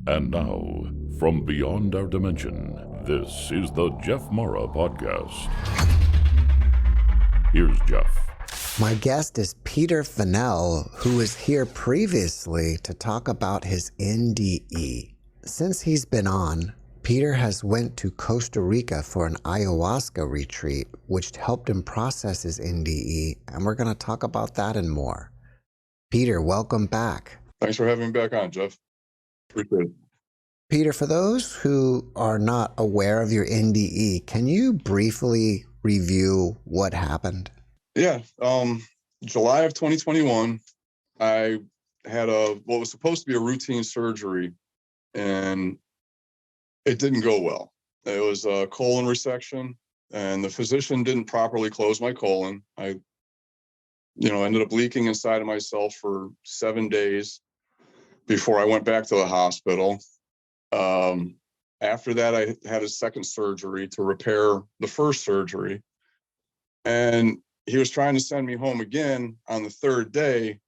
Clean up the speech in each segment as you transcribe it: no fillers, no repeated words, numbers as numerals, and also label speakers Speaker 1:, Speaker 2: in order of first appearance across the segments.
Speaker 1: And now, from beyond our dimension, this is the JeffMara podcast. Here's Jeff.
Speaker 2: My guest is Peter Finnell, who was here previously to talk about his NDE. Since he's been on, Peter has went to Costa Rica for an ayahuasca retreat, which helped him process his NDE, and we're going to talk about that and more. Peter, welcome back.
Speaker 3: Thanks for having me back on, Jeff. Appreciate it.
Speaker 2: Peter, for those who are not aware of your NDE, can you briefly review what happened?
Speaker 3: Yeah. July of 2021, I had what was supposed to be a routine surgery, and it didn't go well. It was a colon resection, and the physician didn't properly close my colon. I ended up leaking inside of myself for 7 days before I went back to the hospital. After that, I had a second surgery to repair the first surgery. And he was trying to send me home again on the third day,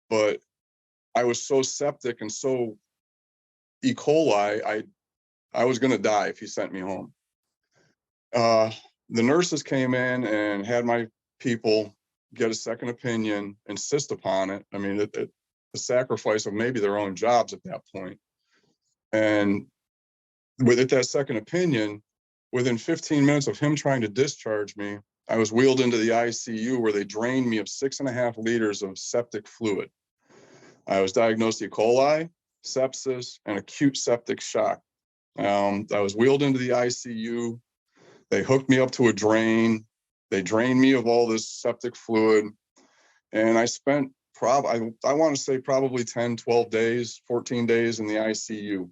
Speaker 3: but I was so septic and so E. coli, I was going to die if he sent me home. The nurses came in and had my people get a second opinion, insist upon it. I mean, the sacrifice of maybe their own jobs at that point. And with that second opinion, within 15 minutes of him trying to discharge me, I was wheeled into the ICU where they drained me of 6.5 liters of septic fluid. I was diagnosed E. coli, sepsis, and acute septic shock. I was wheeled into the ICU. They hooked me up to a drain. They drained me of all this septic fluid. And I spent I want to say probably 10, 12 days, 14 days in the ICU,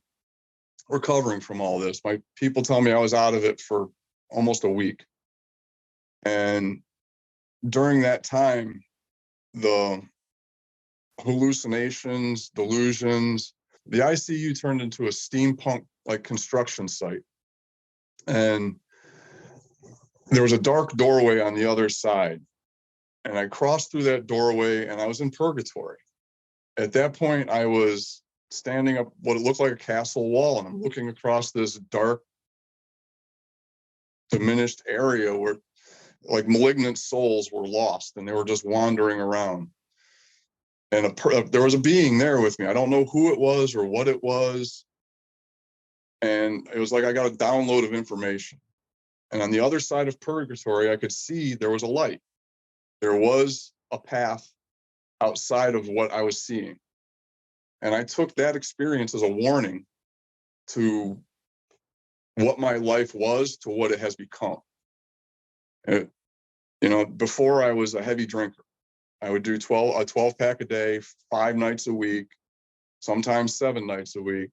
Speaker 3: recovering from all this. My people tell me I was out of it for almost a week. And during that time, the hallucinations, delusions, the ICU turned into a steampunk like construction site. And there was a dark doorway on the other side. And I crossed through that doorway and I was in purgatory. At that point, I was standing up what it looked like a castle wall, and I'm looking across this dark, diminished area where like malignant souls were lost and they were just wandering around. And there was a being there with me. I don't know who it was or what it was. And it was like I got a download of information. And on the other side of purgatory, I could see there was a light. There was a path outside of what I was seeing. And I took that experience as a warning to what my life was, to what it has become. Before I was a heavy drinker. I would do a 12-pack a day, 5 nights a week, sometimes 7 nights a week.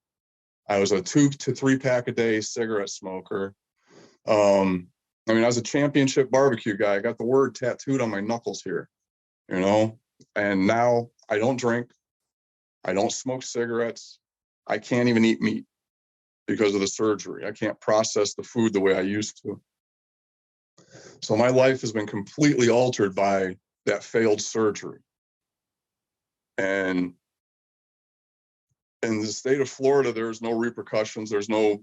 Speaker 3: I was a 2 to 3-pack a day cigarette smoker. I was a championship barbecue guy. I got the word tattooed on my knuckles here, and now I don't drink. I don't smoke cigarettes. I can't even eat meat because of the surgery. I can't process the food the way I used to. So my life has been completely altered by that failed surgery. And in the state of Florida, there's no repercussions. The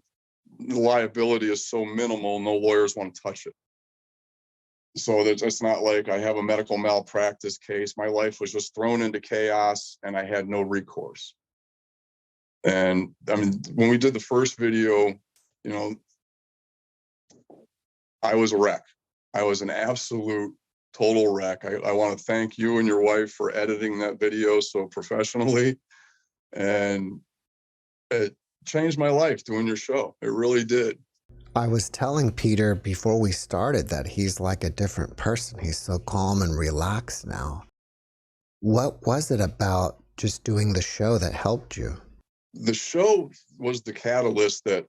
Speaker 3: liability is so minimal, no lawyers want to touch it. So it's not like I have a medical malpractice case. My life was just thrown into chaos and I had no recourse. And when we did the first video, I was a wreck. I was an absolute total wreck. I want to thank you and your wife for editing that video so professionally. And it changed my life doing your show. It really did.
Speaker 2: I was telling Peter before we started that he's like a different person. He's so calm and relaxed now. What was it about just doing the show that helped you?
Speaker 3: The show was the catalyst that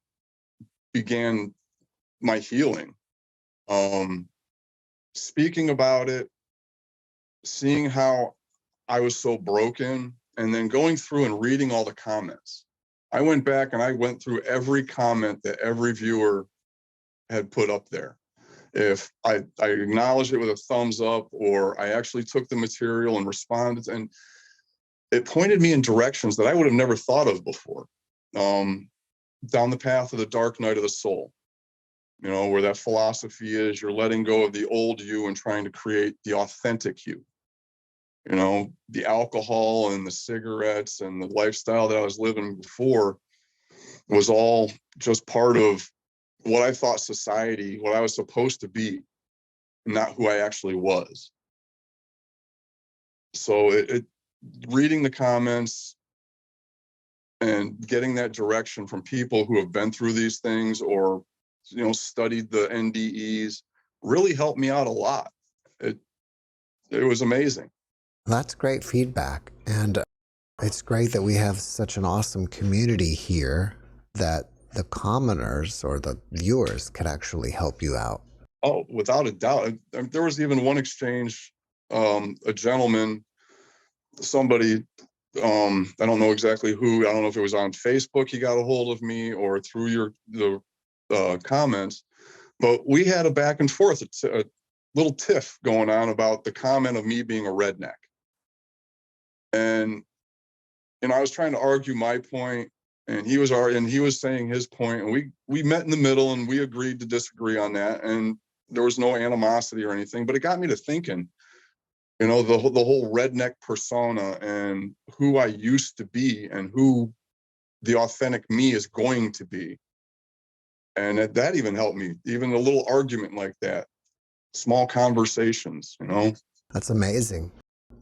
Speaker 3: began my healing. Speaking about it, seeing how I was so broken, and then going through and reading all the comments. I went back and I went through every comment that every viewer had put up there. If I acknowledged it with a thumbs up, or I actually took the material and responded, and it pointed me in directions that I would have never thought of before. down the path of the dark night of the soul, where that philosophy is you're letting go of the old you and trying to create the authentic you. The alcohol and the cigarettes and the lifestyle that I was living before was all just part of what I thought society, what I was supposed to be, not who I actually was. So reading the comments and getting that direction from people who have been through these things or, studied the NDEs really helped me out a lot. It was amazing.
Speaker 2: That's great feedback. And it's great that we have such an awesome community here that the commoners or the viewers could actually help you out.
Speaker 3: Oh, without a doubt. There was even one exchange, a gentleman, somebody, I don't know exactly who, I don't know if it was on Facebook he got a hold of me or through the comments, but we had a back and forth, a little tiff going on about the comment of me being a redneck. And I was trying to argue my point, and he was saying his point, and we met in the middle and we agreed to disagree on that. And there was no animosity or anything, but it got me to thinking, the whole redneck persona and who I used to be and who the authentic me is going to be. And that even helped me, even a little argument like that, small conversations,
Speaker 2: That's amazing.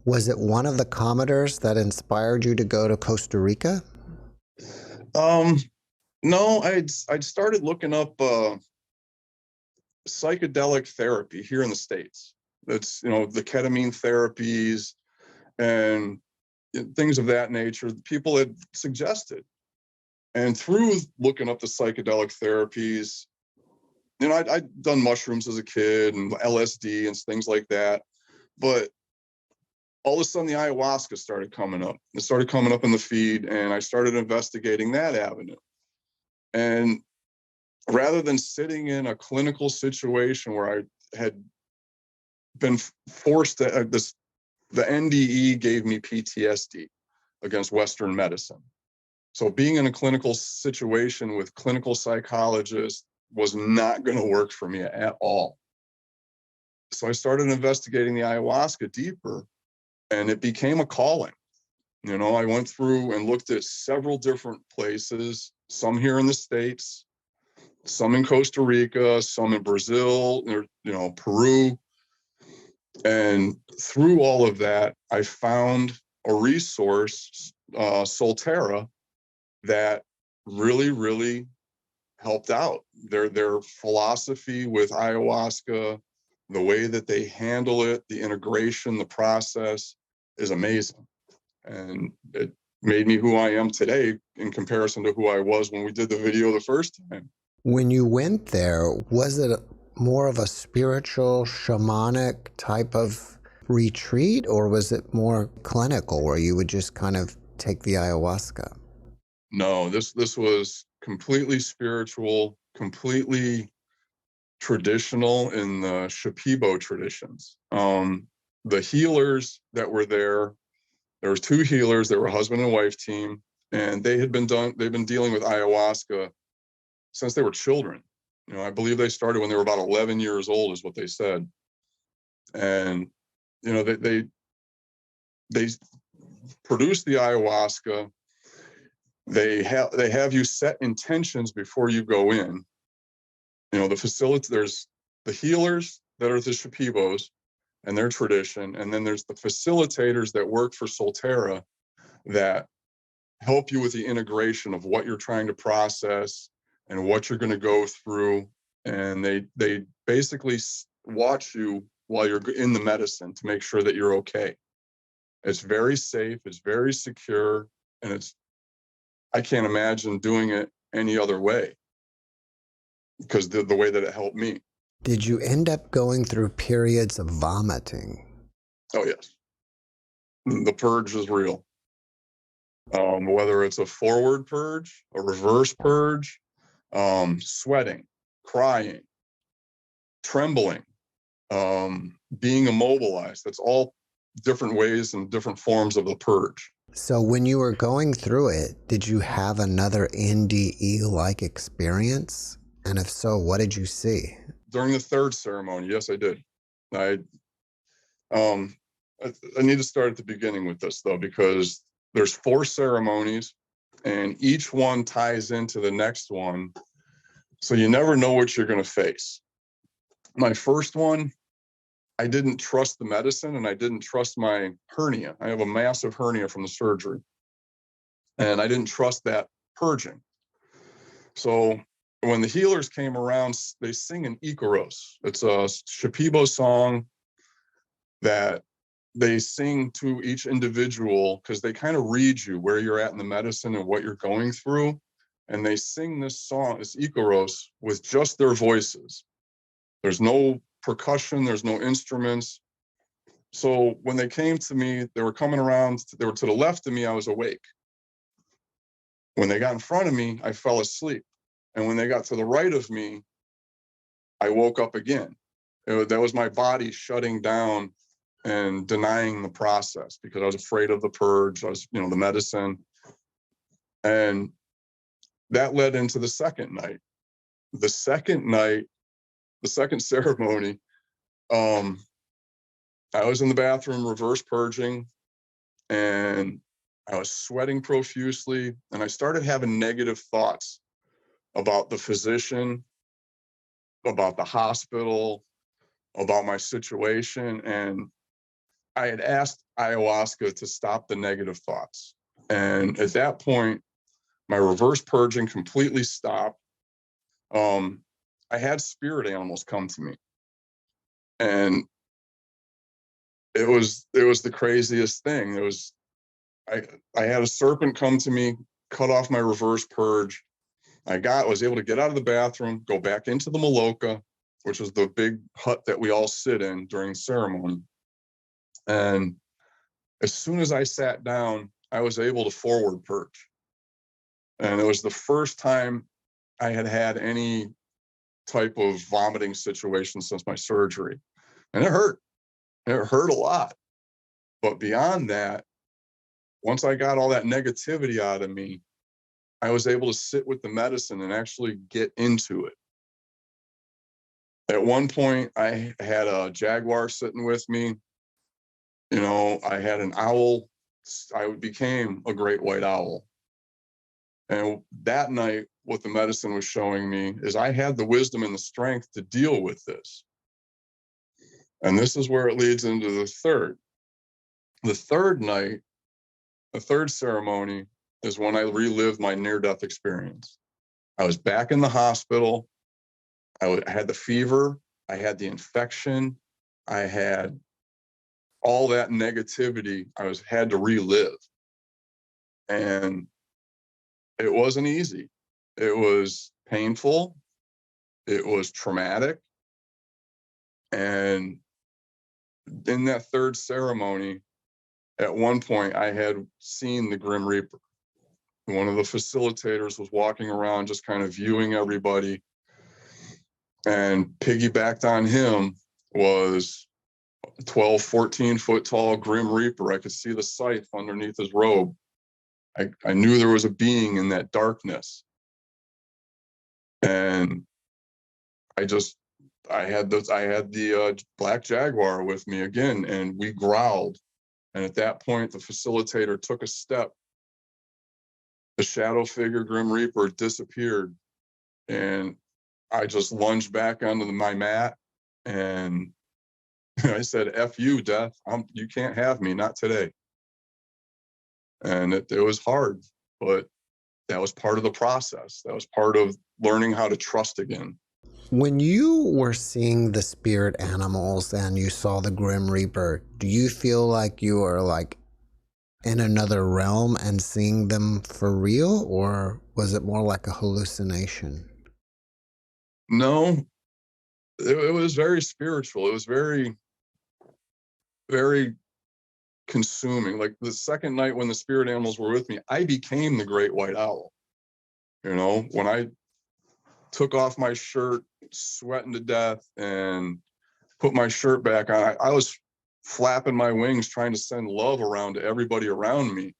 Speaker 2: Was it one of the commoners that inspired you to go to Costa Rica?
Speaker 3: No, I'd started looking up psychedelic therapy here in the States. That's, the ketamine therapies and things of that nature people had suggested. And through looking up the psychedelic therapies, I'd done mushrooms as a kid and LSD and things like that. But all of a sudden the ayahuasca started coming up. It started coming up in the feed, and I started investigating that avenue. And rather than sitting in a clinical situation where I had been forced to, the NDE gave me PTSD against Western medicine. So being in a clinical situation with clinical psychologists was not going to work for me at all. So I started investigating the ayahuasca deeper, and it became a calling. I went through and looked at several different places, some here in the States, some in Costa Rica, some in Brazil, Peru. And through all of that, I found a resource, Soltera, that really, really helped out. Their philosophy with ayahuasca, the way that they handle it, the integration, the process is amazing. And it made me who I am today in comparison to who I was when we did the video the first time.
Speaker 2: When you went there, was it more of a spiritual, shamanic type of retreat, or was it more clinical where you would just kind of take the ayahuasca?
Speaker 3: No, this was completely spiritual, completely traditional in the Shipibo traditions. The healers that were there was two healers. They were a husband and wife team, and they've been dealing with ayahuasca since they were children. I believe they started when they were about 11 years old, is what they said. And they produce the ayahuasca. They have you set intentions before you go in. There's the healers that are the Shipibos and their tradition, and then there's the facilitators that work for Soltera that help you with the integration of what you're trying to process and what you're going to go through. And they basically watch you while you're in the medicine to make sure that you're okay. It's very safe, it's very secure, and I can't imagine doing it any other way because the way that it helped me.
Speaker 2: Did you end up going through periods of vomiting?
Speaker 3: Oh, yes. The purge is real. Whether it's a forward purge, a reverse purge, sweating, crying, trembling, being immobilized, that's all different ways and different forms of the purge.
Speaker 2: So when you were going through it, did you have another NDE-like experience? And if so, what did you see?
Speaker 3: During the third ceremony, yes, I did. I um I need to start at the beginning with this though, because there's 4 ceremonies and each one ties into the next one. So you never know what you're going to face. My first one, I didn't trust the medicine and I didn't trust my hernia. I have a massive hernia from the surgery. And I didn't trust that purging. So when the healers came around, they sing an Icaros. It's a Shipibo song that they sing to each individual because they kind of read you where you're at in the medicine and what you're going through. And they sing this song, this Icaros, with just their voices. There's no percussion, there's no instruments. So when they came to me, they were coming around, they were to the left of me, I was awake. When they got in front of me, I fell asleep. And when they got to the right of me, I woke up again. That was my body shutting down and denying the process because I was afraid of the purge, the medicine. And that led into the second night. The second night, the second ceremony, I was in the bathroom reverse purging and I was sweating profusely and I started having negative thoughts about the physician, about the hospital, about my situation. And I had asked ayahuasca to stop the negative thoughts. And at that point, my reverse purging completely stopped. I had spirit animals come to me. And it was the craziest thing. I had a serpent come to me, cut off my reverse purge. I was able to get out of the bathroom, go back into the Maloka, which is the big hut that we all sit in during ceremony. And as soon as I sat down, I was able to forward purge. And it was the first time I had had any type of vomiting situation since my surgery. And it hurt. It hurt a lot. But beyond that, once I got all that negativity out of me, I was able to sit with the medicine and actually get into it. At one point, I had a jaguar sitting with me. I had an owl. I became a great white owl. And that night, what the medicine was showing me is I had the wisdom and the strength to deal with this. And this is where it leads into the third. The third night, the third ceremony is when I relived my near-death experience. I was back in the hospital. I had the fever. I had the infection. I had all that negativity I had to relive. And it wasn't easy. It was painful. It was traumatic. And in that third ceremony, at one point, I had seen the Grim Reaper. One of the facilitators was walking around just kind of viewing everybody. And piggybacked on him was a 12, 14-foot tall Grim Reaper. I could see the scythe underneath his robe. I knew there was a being in that darkness. And I had the black jaguar with me again, and we growled. And at that point, the facilitator took a step. The shadow figure, Grim Reaper, disappeared. And I just lunged back onto my mat and I said, F you, death. You can't have me, not today. And it was hard, but that was part of the process. That was part of learning how to trust again.
Speaker 2: When you were seeing the spirit animals and you saw the Grim Reaper, do you feel like you were like in another realm and seeing them for real, or was it more like a hallucination?
Speaker 3: No, it was very spiritual. It was very, very consuming. Like the second night when the spirit animals were with me, I became the great white owl. When I took off my shirt, sweating to death, and put my shirt back on, I was flapping my wings trying to send love around to everybody around me.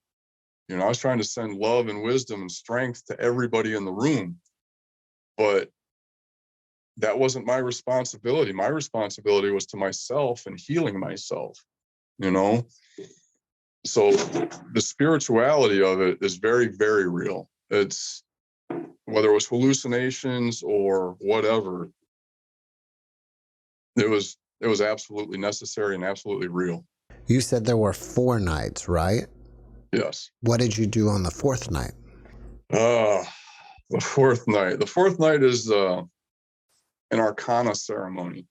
Speaker 3: You know, I was trying to send love and wisdom and strength to everybody in the room, but that wasn't my responsibility. My responsibility was to myself and healing myself, you know? So the spirituality of it is very, very real. It's, whether it was hallucinations or whatever, it was absolutely necessary and absolutely real.
Speaker 2: You said there were 4 nights, right?
Speaker 3: Yes.
Speaker 2: What did you do on the 4th night?
Speaker 3: The fourth night. The fourth night is an Arcana ceremony.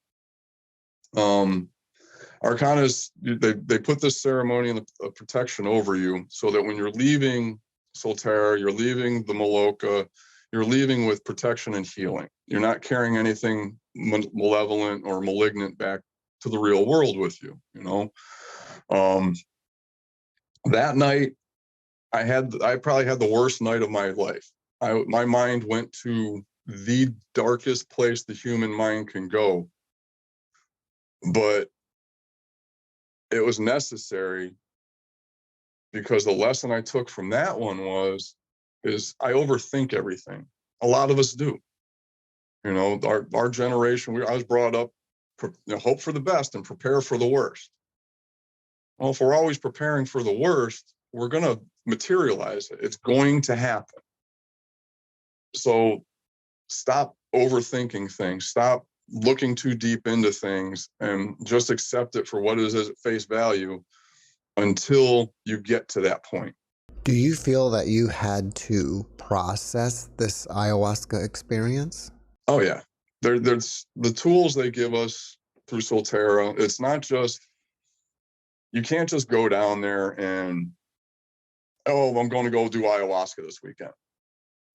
Speaker 3: Arcana is, they put this ceremony and the protection over you so that when you're leaving Soltera, you're leaving the Maloka, you're leaving with protection and healing. You're not carrying anything malevolent or malignant back to the real world with you, you know? That night, I probably had the worst night of my life. My mind went to the darkest place the human mind can go. But it was necessary, because the lesson I took from that one is I overthink everything. A lot of us do. You know, our generation, I was brought up, hope for the best and prepare for the worst. Well, if we're always preparing for the worst, we're going to materialize it. It's going to happen. So stop overthinking things. Stop looking too deep into things and just accept it for what it is at face value until you get to that point.
Speaker 2: Do you feel that you had to process this ayahuasca experience?
Speaker 3: Oh, yeah. There's the tools they give us through Soltera. It's not just, you can't just go down there and, oh, I'm going to go do ayahuasca this weekend.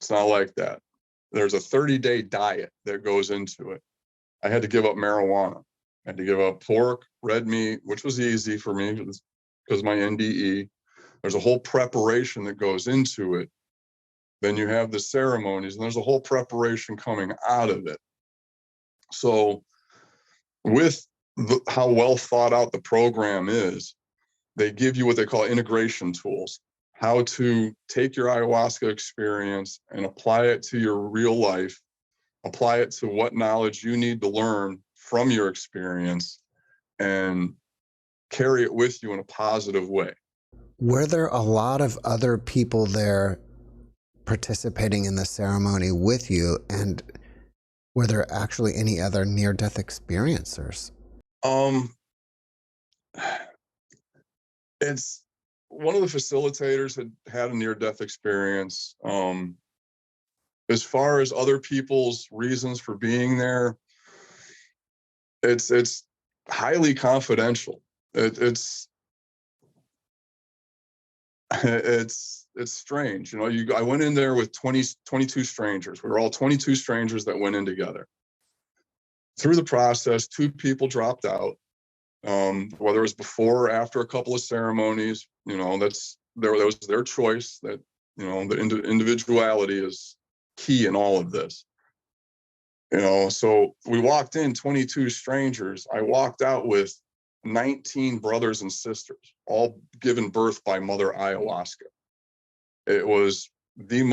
Speaker 3: It's not like that. There's a 30-day diet that goes into it. I had to give up marijuana. I had to give up pork, red meat, which was easy for me because my NDE. There's a whole preparation that goes into it. Then you have the ceremonies, and there's a whole preparation coming out of it. So with how well thought out the program is, they give you what they call integration tools, how to take your ayahuasca experience and apply it to your real life, apply it to what knowledge you need to learn from your experience, and carry it with you in a positive way.
Speaker 2: Were there a lot of other people there participating in the ceremony with you, and were there actually any other near-death experiencers?
Speaker 3: It's one of the facilitators had a near-death experience. As far as other people's reasons for being there, it's highly confidential. It's strange. You know, I went in there with 22 strangers. We were all 22 strangers that went in together. Through the process, 2 people dropped out. Whether it was before or after a couple of ceremonies, you know, that was their choice. That, you know, the individuality is key in all of this. You know, so we walked in 22 strangers. I walked out with 19 brothers and sisters, all given birth by Mother Ayahuasca. It was it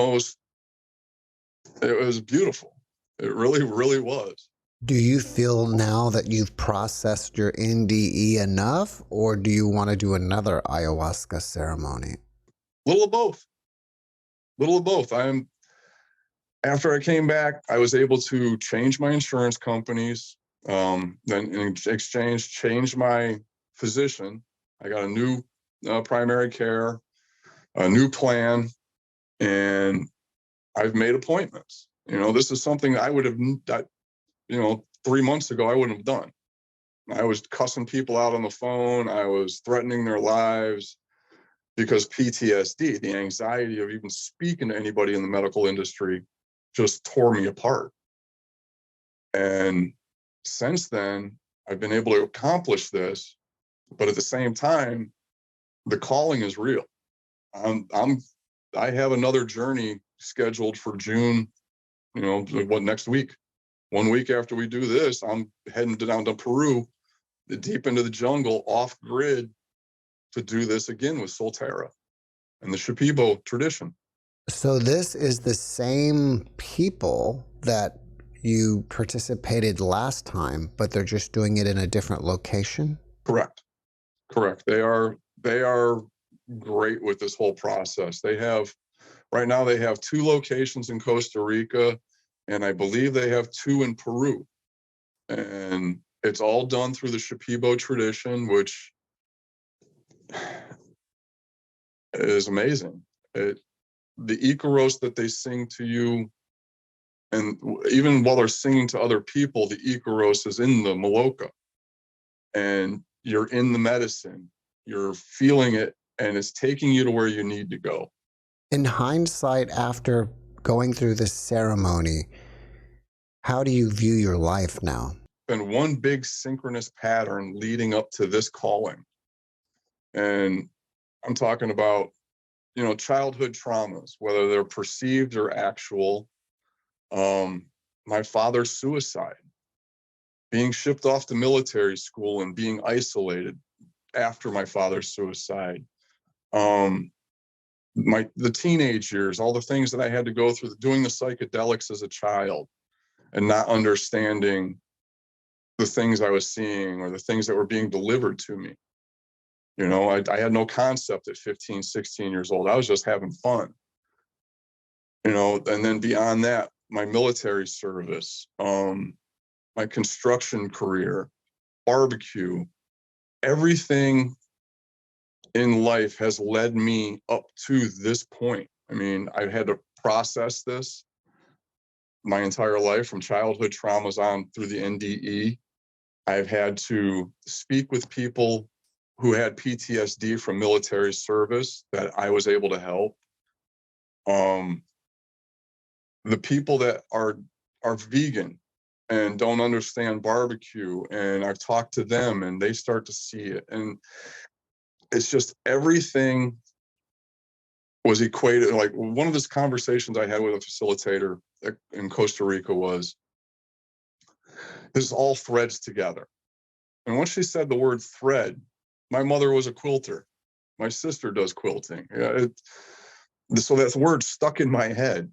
Speaker 3: was beautiful. It really, really was.
Speaker 2: Do you feel now that you've processed your NDE enough, or do you want to do another ayahuasca ceremony?
Speaker 3: Little of both. Little of both. After I came back, I was able to change my insurance companies. Then in exchange, change my physician. I got a new primary care, a new plan, and I've made appointments. You know, this is something I would have, you know, 3 months ago, I wouldn't have done. I was cussing people out on the phone. I was threatening their lives because PTSD, the anxiety of even speaking to anybody in the medical industry, just tore me apart. And since then, I've been able to accomplish this, but at the same time, the calling is real. I have another journey scheduled for June, you know, next week. 1 week after we do this, I'm heading down to Peru, deep into the jungle, off grid, to do this again with Soltera. and the Shipibo tradition.
Speaker 2: So this is the same people that you participated last time, but they're just doing it in a different location?
Speaker 3: Correct. They are great with this whole process. Right now they have 2 locations in Costa Rica, and I believe they have 2 in Peru. And it's all done through the Shipibo tradition, which is amazing. The Icaros that they sing to you, and even while they're singing to other people, the Icaros is in the Maloka. And you're in the medicine, you're feeling it, and it's taking you to where you need to go.
Speaker 2: In hindsight, after going through this ceremony, how do you view your life now?
Speaker 3: Been one big synchronous pattern leading up to this calling. And I'm talking about, childhood traumas, whether they're perceived or actual. My father's suicide, being shipped off to military school and being isolated after my father's suicide. The teenage years, all the things that I had to go through, doing the psychedelics as a child and not understanding the things I was seeing or the things that were being delivered to me. I had no concept at 15, 16 years old. I was just having fun. And then beyond that, my military service, my construction career, barbecue, everything in life has led me up to this point. I mean, I've had to process this my entire life, from childhood traumas on through the NDE. I've had to speak with people who had PTSD from military service that I was able to help. The people that are vegan and don't understand barbecue, and I've talked to them and they start to see it. And it's just everything was equated. Like, one of those conversations I had with a facilitator in Costa Rica was, this all threads together. And once she said the word thread, my mother was a quilter. My sister does quilting. So that word stuck in my head.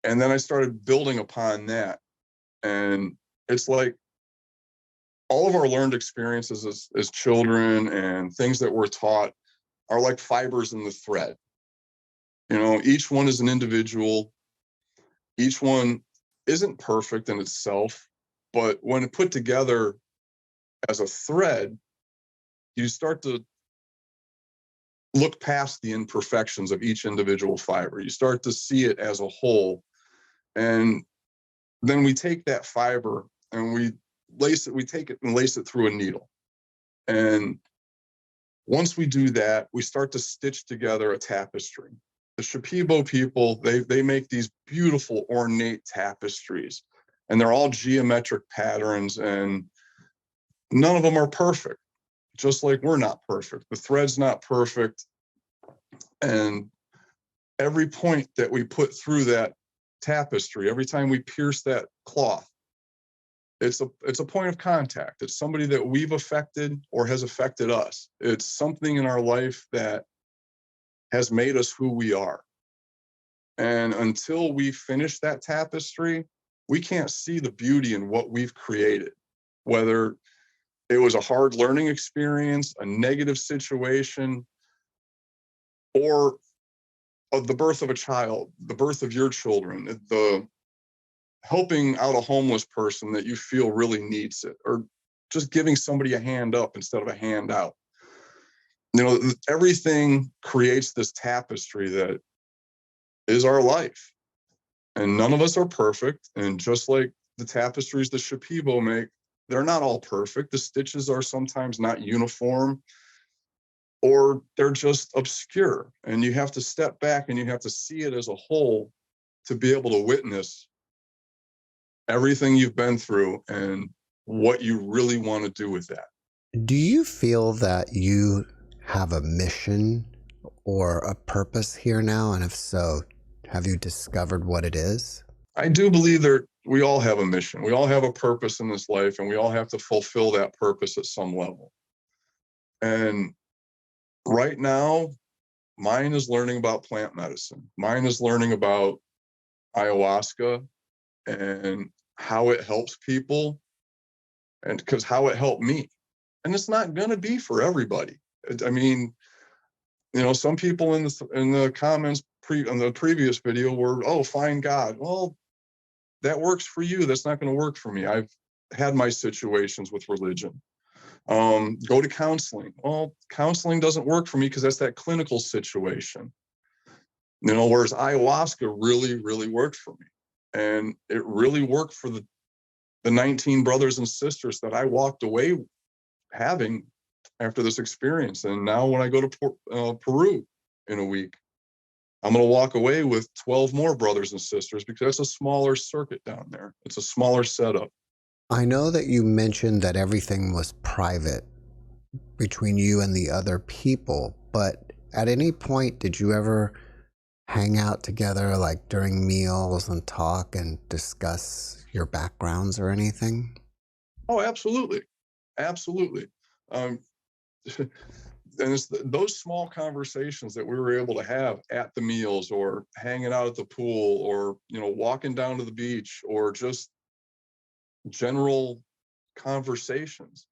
Speaker 3: And then I started building upon that. And it's like all of our learned experiences as children and things that we're taught are like fibers in the thread. Each one is an individual. Each one isn't perfect in itself, but when put together as a thread, you start to look past the imperfections of each individual fiber. You start to see it as a whole. And then we take that fiber and we take it and lace it through a needle. And once we do that, we start to stitch together a tapestry. The Shipibo people, they make these beautiful ornate tapestries, and they're all geometric patterns, and none of them are perfect, just like we're not perfect. The thread's not perfect. And every point that we put through that tapestry, every time we pierce that cloth, it's a point of contact. It's somebody that we've affected or has affected us. It's something in our life that has made us who we are. And until we finish that tapestry, we can't see the beauty in what we've created. Whether it was a hard learning experience, a negative situation, or the birth of a child, the birth of your children, the helping out a homeless person that you feel really needs it, or just giving somebody a hand up instead of a hand out. Everything creates this tapestry that is our life. And none of us are perfect. And just like the tapestries the Shipibo make, they're not all perfect. The stitches are sometimes not uniform, or they're just obscure. And you have to step back and you have to see it as a whole to be able to witness everything you've been through and what you really want to do with that.
Speaker 2: Do you feel that you have a mission or a purpose here now? And if so, have you discovered what it is?
Speaker 3: I do believe we all have a mission. We all have a purpose in this life, and we all have to fulfill that purpose at some level. And right now, Mine is learning about plant medicine. Mine is learning about ayahuasca and how it helps people, and because how it helped me. And it's not going to be for everybody. I mean, some people in the comments on the previous video were, oh, find God. Well, that works for you. That's not going to work for me. I've had my situations with religion. Go to counseling. Well, counseling doesn't work for me because that's that clinical situation. Whereas ayahuasca really, really worked for me. And it really worked for the 19 brothers and sisters that I walked away having after this experience. And now when I go to Peru in a week, I'm going to walk away with 12 more brothers and sisters because it's a smaller circuit down there. It's a smaller setup.
Speaker 2: I know that you mentioned that everything was private between you and the other people, but at any point did you ever hang out together, like during meals, and talk and discuss your backgrounds or anything?
Speaker 3: Oh, absolutely. Absolutely. And it's those small conversations that we were able to have at the meals, or hanging out at the pool, or walking down to the beach, or just general conversations.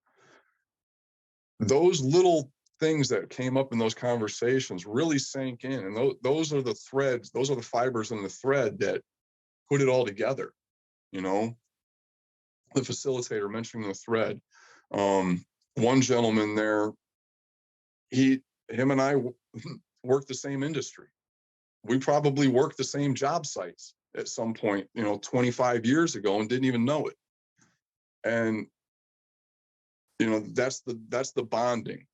Speaker 3: Those little things that came up in those conversations really sank in, and those are the threads, those are the fibers in the thread that put it all together. The facilitator mentioning the thread. One gentleman there, him and I work the same industry. We probably worked the same job sites at some point, 25 years ago, and didn't even know it. And that's the bonding.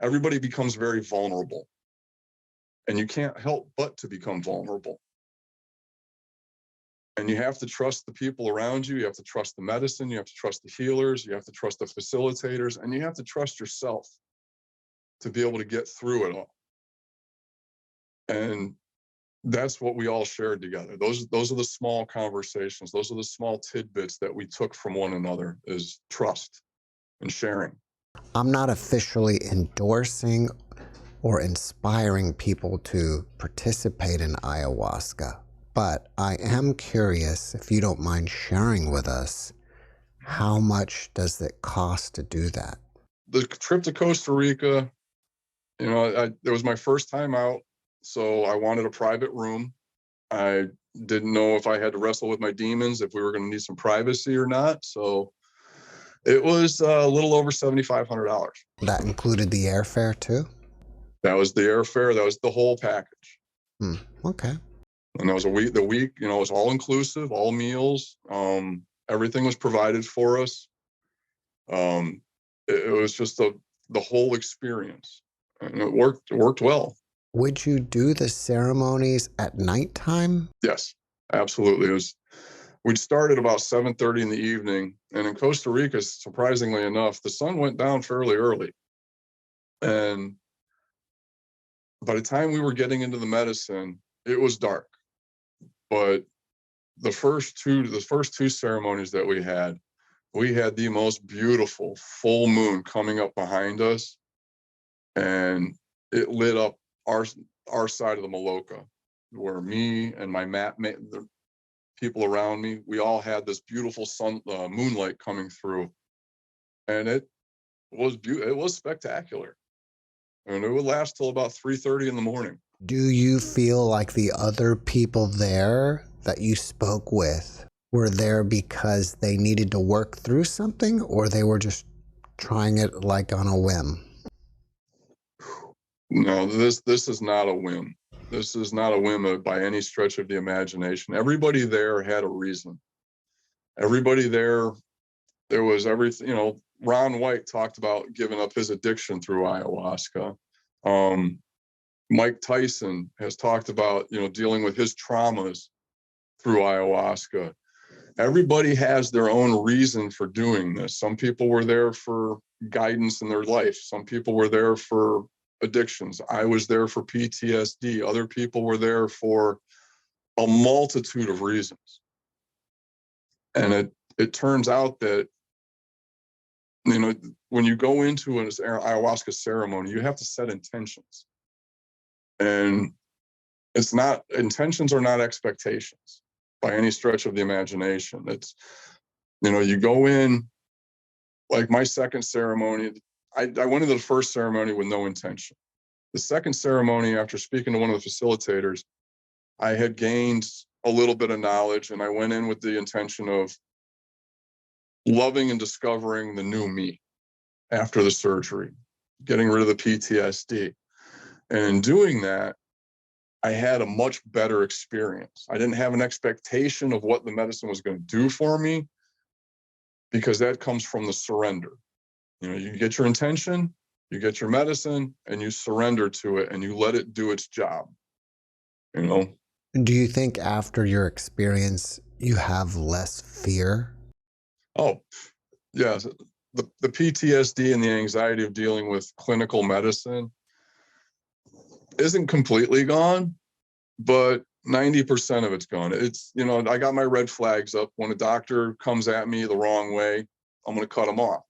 Speaker 3: Everybody becomes very vulnerable, and you can't help but to become vulnerable. And you have to trust the people around you. You have to trust the medicine. You have to trust the healers. You have to trust the facilitators, and you have to trust yourself to be able to get through it all. And that's what we all shared together. Those are the small conversations. Those are the small tidbits that we took from one another, is trust and sharing.
Speaker 2: I'm not officially endorsing or inspiring people to participate in ayahuasca, but I am curious, if you don't mind sharing with us, how much does it cost to do that?
Speaker 3: The trip to Costa Rica, it was my first time out, so I wanted a private room. I didn't know if I had to wrestle with my demons, if we were going to need some privacy or not. So it was a little over $7,500.
Speaker 2: That included the airfare too?
Speaker 3: That was the airfare. That was the whole package.
Speaker 2: Okay.
Speaker 3: And that was the week, it was all inclusive, all meals. Everything was provided for us. It was just the whole experience, and it worked well.
Speaker 2: Would you do the ceremonies at nighttime?
Speaker 3: Yes, absolutely. We'd start at about 7:30 in the evening, and in Costa Rica, surprisingly enough, the sun went down fairly early. And by the time we were getting into the medicine, it was dark. But the first two ceremonies that we had the most beautiful full moon coming up behind us, and it lit up our side of the Maloka, where me and my the people around me, we all had this beautiful moonlight coming through, and it was spectacular, and it would last till about 3:30 in the morning.
Speaker 2: Do you feel like the other people there that you spoke with were there because they needed to work through something, or they were just trying it like on a whim?
Speaker 3: No, this is not a whim. This is not a whim by any stretch of the imagination. Everybody there had a reason. Everybody there was everything. Ron White talked about giving up his addiction through ayahuasca. Mike Tyson has talked about, dealing with his traumas through ayahuasca. Everybody has their own reason for doing this. Some people were there for guidance in their life. Some people were there for addictions. I was there for PTSD. Other people were there for a multitude of reasons. And it turns out that, when you go into an ayahuasca ceremony, you have to set intentions. And it's not, intentions are not expectations by any stretch of the imagination. It's, you go in, like my second ceremony, I went into the first ceremony with no intention. The second ceremony, after speaking to one of the facilitators, I had gained a little bit of knowledge, and I went in with the intention of loving and discovering the new me after the surgery, getting rid of the PTSD. And in doing that, I had a much better experience. I didn't have an expectation of what the medicine was going to do for me, because that comes from the surrender. You get your intention, you get your medicine, and you surrender to it, and you let it do its job.
Speaker 2: Do you think after your experience, you have less fear?
Speaker 3: Oh, yeah. The PTSD and the anxiety of dealing with clinical medicine isn't completely gone, but 90% of it's gone. It's, I got my red flags up. When a doctor comes at me the wrong way, I'm going to cut them off.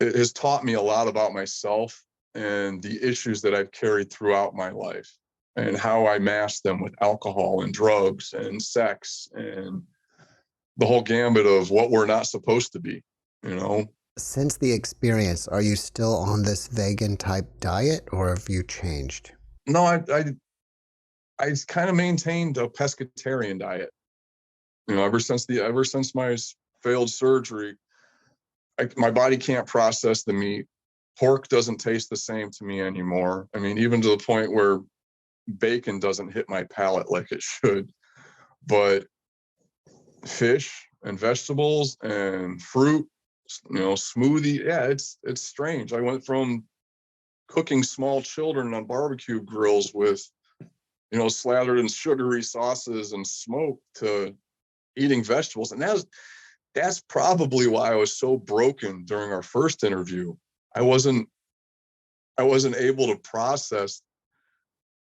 Speaker 3: It has taught me a lot about myself and the issues that I've carried throughout my life, and how I mask them with alcohol and drugs and sex and the whole gambit of what we're not supposed to be.
Speaker 2: Since the experience, are you still on this vegan type diet, or have you changed?
Speaker 3: No, I kind of maintained a pescatarian diet. Ever since my failed surgery, my body can't process the meat. Pork doesn't taste the same to me anymore. I mean, even to the point where bacon doesn't hit my palate like it should. But fish and vegetables and fruit, smoothie, yeah, it's strange. I went from cooking small children on barbecue grills with, slathered in sugary sauces and smoke, to eating vegetables. And that's probably why I was so broken during our first interview. I wasn't able to process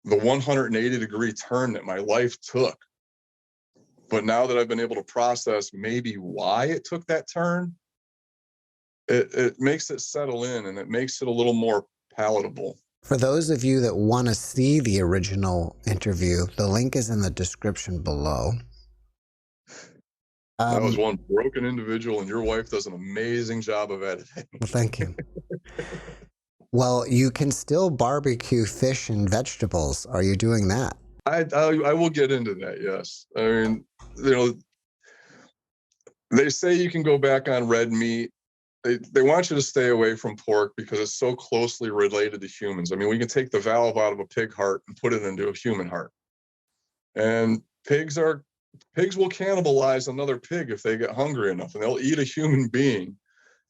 Speaker 3: the 180-degree turn that my life took. But now that I've been able to process maybe why it took that turn, it makes it settle in, and it makes it a little more palatable.
Speaker 2: For those of you that want to see the original interview, the link is in the description below.
Speaker 3: That was one broken individual, and your wife does an amazing job of editing.
Speaker 2: Well, thank you. Well, you can still barbecue fish and vegetables. Are you doing that?
Speaker 3: I will get into that, yes. I mean, they say you can go back on red meat. They want you to stay away from pork because it's so closely related to humans. I mean, we can take the valve out of a pig heart and put it into a human heart. And pigs will cannibalize another pig if they get hungry enough, and they'll eat a human being.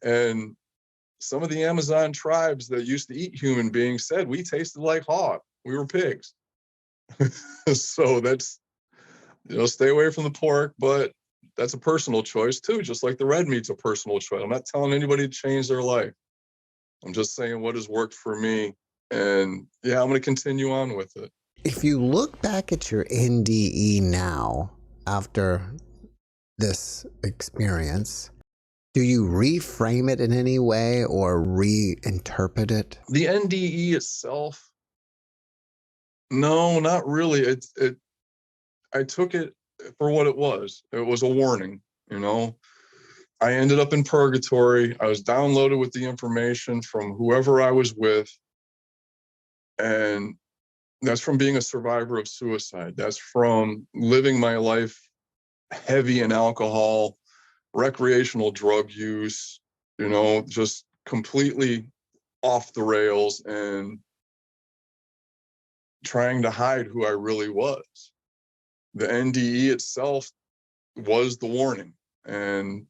Speaker 3: And some of the Amazon tribes that used to eat human beings said we tasted like hog. We were pigs. So that's, stay away from the pork, but that's a personal choice too, just like the red meat's a personal choice. I'm not telling anybody to change their life. I'm just saying what has worked for me. And yeah, I'm going to continue on with it.
Speaker 2: If you look back at your NDE now, after this experience, do you reframe it in any way or reinterpret it?
Speaker 3: The NDE itself, no, not really. I took it for what it was. It was a warning, I ended up in purgatory. I was downloaded with the information from whoever I was with. And that's from being a survivor of suicide. That's from living my life heavy in alcohol, recreational drug use, just completely off the rails and trying to hide who I really was. The NDE itself was the warning. And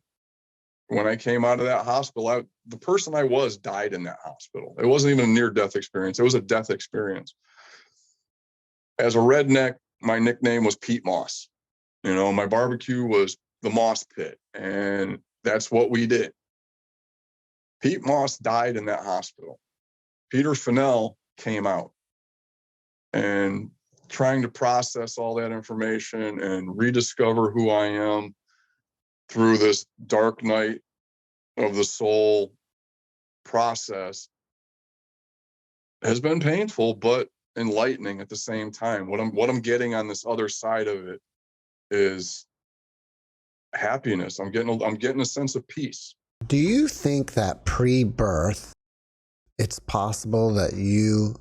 Speaker 3: when I came out of that hospital, the person I was died in that hospital. It wasn't even a near-death experience. It was a death experience. As a redneck, my nickname was Pete Moss. My barbecue was the Moss Pit, and that's what we did. Pete Moss died in that hospital. Peter Finnell came out, and trying to process all that information and rediscover who I am through this dark night of the soul process has been painful, but enlightening at the same time. What I'm getting on this other side of it is happiness. I'm getting a sense of peace.
Speaker 2: Do you think that pre-birth, it's possible that you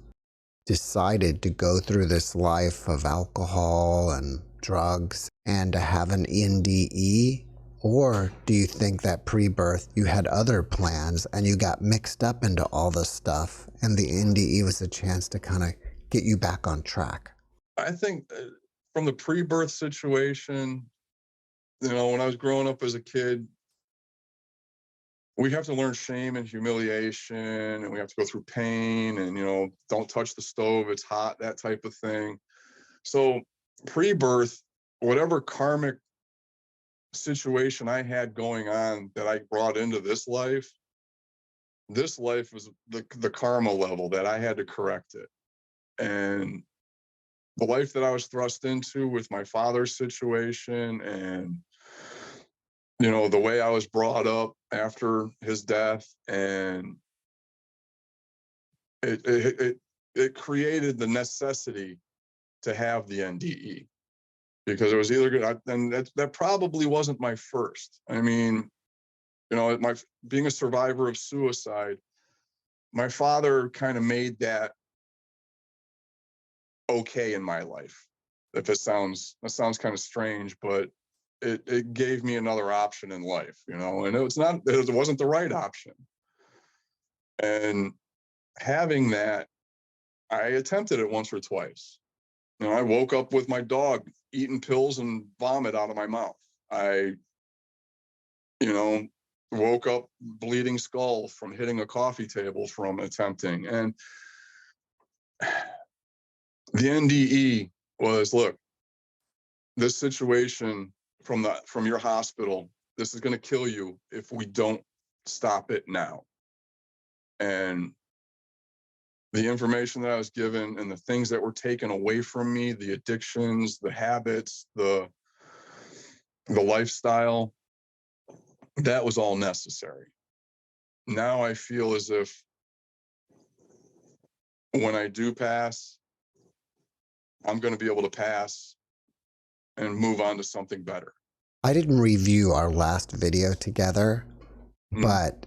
Speaker 2: decided to go through this life of alcohol and drugs and to have an NDE? Or do you think that pre-birth you had other plans and you got mixed up into all this stuff and the NDE was a chance to kind of get you back on track?
Speaker 3: I think from the pre-birth situation, you know, when I was growing up as a kid, we have to learn shame and humiliation, and we have to go through pain, and, you know, don't touch the stove, it's hot, that type of thing. So pre-birth, whatever karmic situation I had going on that I brought into this life was the karma level that I had to correct it. And the life that I was thrust into with my father's situation, and, you know, the way I was brought up after his death, and it created the necessity to have the NDE, because it was either good, and that probably wasn't my first. I mean, you know, being a survivor of suicide, my father kind of made that okay in my life. If that sounds kind of strange, but it gave me another option in life, you know, and it wasn't the right option. And having that, I attempted it once or twice. You know, I woke up with my dog eating pills and vomit out of my mouth. I, you know, woke up bleeding skull from hitting a coffee table from attempting. And the NDE was, look, this situation from your hospital, this is going to kill you if we don't stop it now. And the information that I was given and the things that were taken away from me, the addictions, the habits, the lifestyle, that was all necessary. Now I feel as if when I do pass, I'm going to be able to pass and move on to something better.
Speaker 2: I didn't review our last video together, but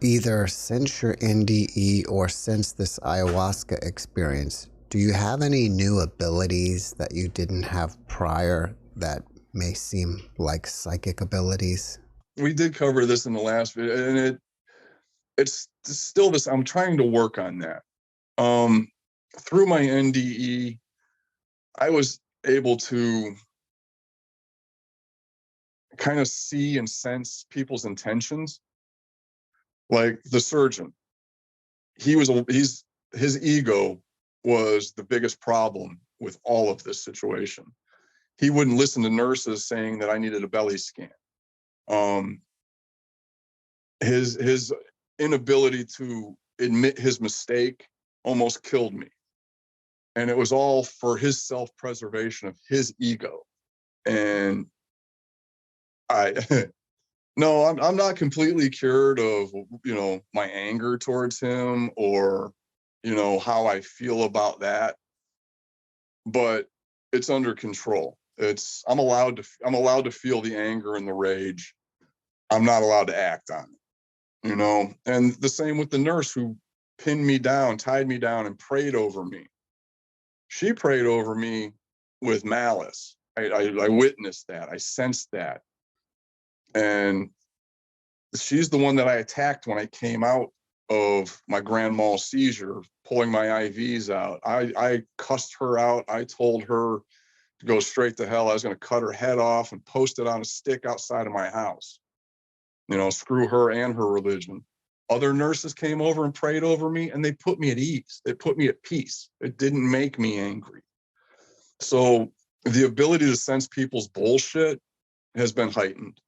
Speaker 2: either since your NDE or since this ayahuasca experience, do you have any new abilities that you didn't have prior that may seem like psychic abilities?
Speaker 3: We did cover this in the last video, and it's still this. I'm trying to work on that. Through my NDE, I was able to kind of see and sense people's intentions. Like the surgeon, his ego was the biggest problem with all of this situation. He wouldn't listen to nurses saying that I needed a belly scan. His inability to admit his mistake almost killed me. And it was all for his self-preservation of his ego. And no, I'm not completely cured of, you know, my anger towards him, or, you know, how I feel about that, but it's under control. I'm allowed to feel the anger and the rage. I'm not allowed to act on it, you know. And the same with the nurse who pinned me down, tied me down, and prayed over me. She prayed over me with malice. I witnessed that. I sensed that. And she's the one that I attacked when I came out of my grand mal seizure, pulling my IVs out. I cussed her out. I told her to go straight to hell. I was going to cut her head off and post it on a stick outside of my house. You know, screw her and her religion. Other nurses came over and prayed over me, and they put me at ease. They put me at peace. It didn't make me angry. So the ability to sense people's bullshit has been heightened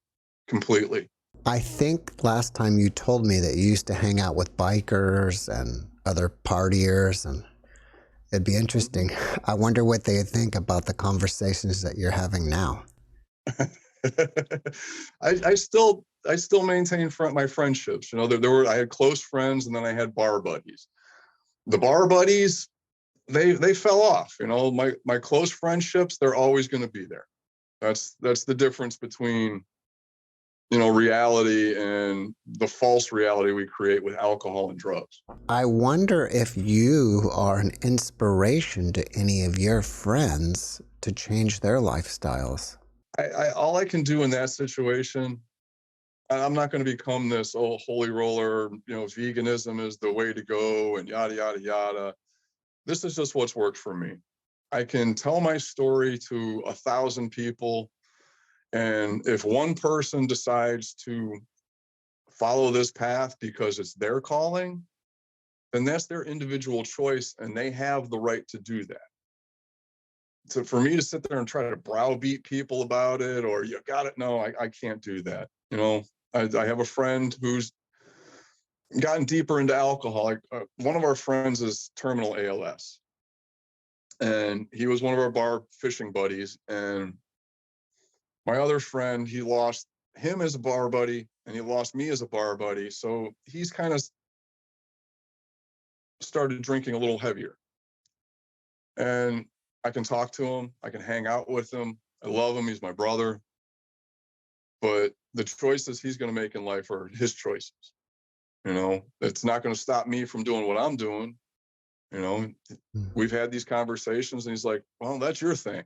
Speaker 3: completely.
Speaker 2: I think last time you told me that you used to hang out with bikers and other partiers, and it'd be interesting. I wonder what they think about the conversations that you're having now.
Speaker 3: I still maintain my friendships. You know, I had close friends, and then I had bar buddies. The bar buddies, they fell off. You know, my close friendships, they're always going to be there. That's the difference between, you know, reality and the false reality we create with alcohol and drugs.
Speaker 2: I wonder if you are an inspiration to any of your friends to change their lifestyles.
Speaker 3: All I can do in that situation, I'm not going to become this holy roller, you know, veganism is the way to go and yada, yada, yada. This is just what's worked for me. I can tell my story to 1,000 people. And if one person decides to follow this path because it's their calling, then that's their individual choice and they have the right to do that. So for me to sit there and try to browbeat people about it, or you got it, no, I can't do that. You know, I have a friend who's gotten deeper into alcohol. One of our friends is terminal ALS. And he was one of our bar fishing buddies. And my other friend, he lost him as a bar buddy and he lost me as a bar buddy. So he's kind of started drinking a little heavier. And I can talk to him. I can hang out with him. I love him. He's my brother. But the choices he's going to make in life are his choices. You know, it's not going to stop me from doing what I'm doing. You know, we've had these conversations and he's like, well, that's your thing.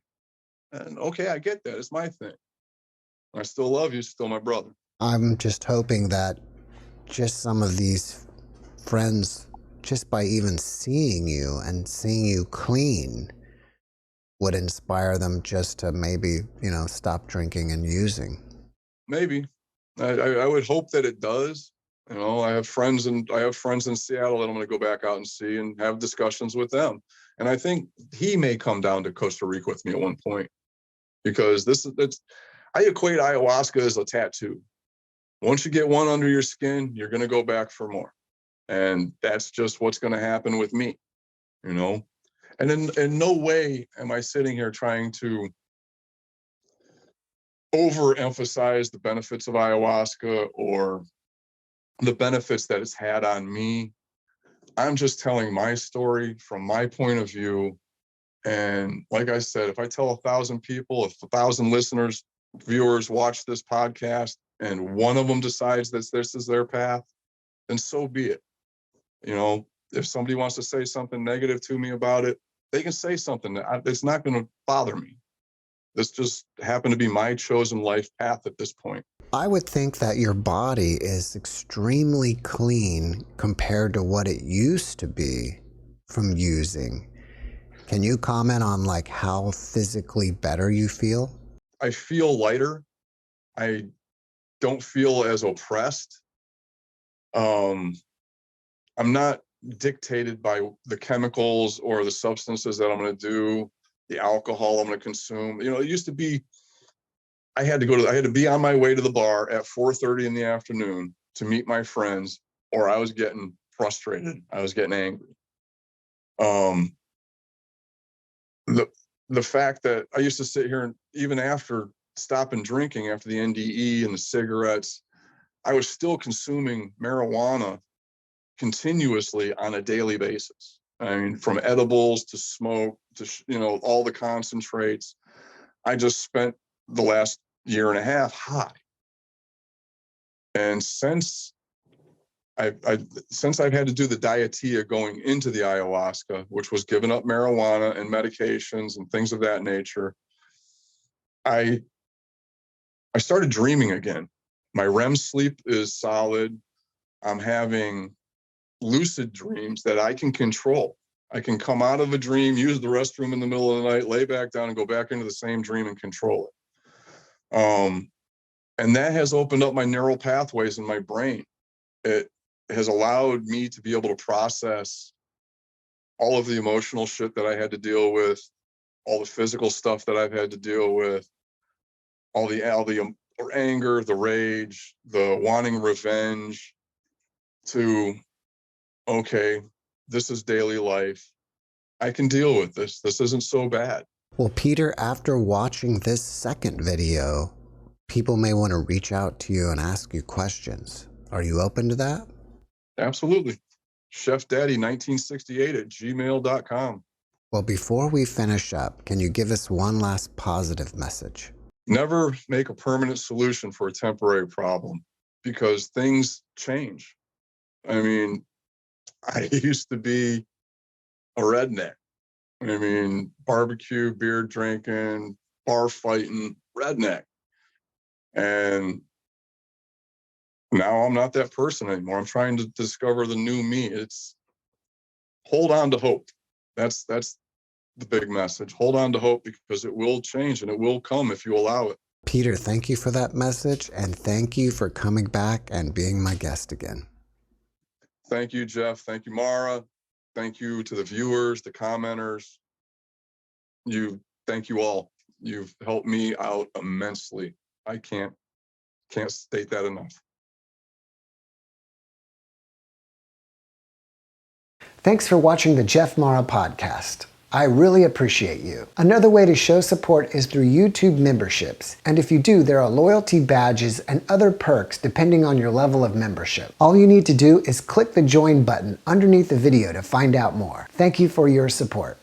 Speaker 3: And okay, I get that. It's my thing. I still love you, still my brother.
Speaker 2: I'm just hoping that just some of these friends, just by even seeing you and seeing you clean, would inspire them just to maybe, you know, stop drinking and using.
Speaker 3: Maybe. I would hope that it does. You know, I have friends in Seattle that I'm going to go back out and see and have discussions with them. And I think he may come down to Costa Rica with me at one point, because I equate ayahuasca as a tattoo. Once you get one under your skin, you're going to go back for more. And that's just what's going to happen with me, you know? And in no way am I sitting here trying to overemphasize the benefits of ayahuasca or the benefits that it's had on me. I'm just telling my story from my point of view. And like I said, if I tell 1,000 people, if 1,000 listeners, viewers watch this podcast and one of them decides that this is their path, then so be it. You know, if somebody wants to say something negative to me about it, they can say something. It's not going to bother me. This just happened to be my chosen life path at this point.
Speaker 2: I would think that your body is extremely clean compared to what it used to be from using. Can you comment on like how physically better you feel?
Speaker 3: I feel lighter. I don't feel as oppressed. I'm not dictated by the chemicals or the substances that I'm going to do, the alcohol I'm going to consume. You know, it used to be I had to be on my way to the bar at 4:30 in the afternoon to meet my friends, or I was getting frustrated. I was getting angry. The fact that I used to sit here and even after stopping drinking, after the NDE and the cigarettes, I was still consuming marijuana continuously on a daily basis. I mean, from edibles to smoke to, you know, all the concentrates. I just spent the last year and a half high. And since I've had to do the diatia going into the ayahuasca, which was giving up marijuana and medications and things of that nature, I started dreaming again. My REM sleep is solid. I'm having lucid dreams that I can control. I can come out of a dream, use the restroom in the middle of the night, lay back down and go back into the same dream and control it. And that has opened up my neural pathways in my brain. It has allowed me to be able to process all of the emotional shit that I had to deal with, all the physical stuff that I've had to deal with, all the anger, the rage, the wanting revenge, to, okay, this is daily life. I can deal with this. This isn't so bad.
Speaker 2: Well, Peter, after watching this second video, people may want to reach out to you and ask you questions. Are you open to that?
Speaker 3: Absolutely. chefdaddy1968@gmail.com.
Speaker 2: Well, before we finish up, can you give us one last positive message?
Speaker 3: Never make a permanent solution for a temporary problem, because things change. I mean, I used to be a redneck. I mean, barbecue, beer drinking, bar fighting, redneck. And now I'm not that person anymore. I'm trying to discover the new me. It's hold on to hope. That's the big message. Hold on to hope, because it will change and it will come if you allow it.
Speaker 2: Peter, thank you for that message, and thank you for coming back and being my guest again.
Speaker 3: Thank you, Jeff. Thank you, Mara. Thank you to the viewers, the commenters. Thank you all. You've helped me out immensely. I can't state that enough.
Speaker 2: Thanks for watching the JeffMara podcast. I really appreciate you. Another way to show support is through YouTube memberships. And if you do, there are loyalty badges and other perks depending on your level of membership. All you need to do is click the join button underneath the video to find out more. Thank you for your support.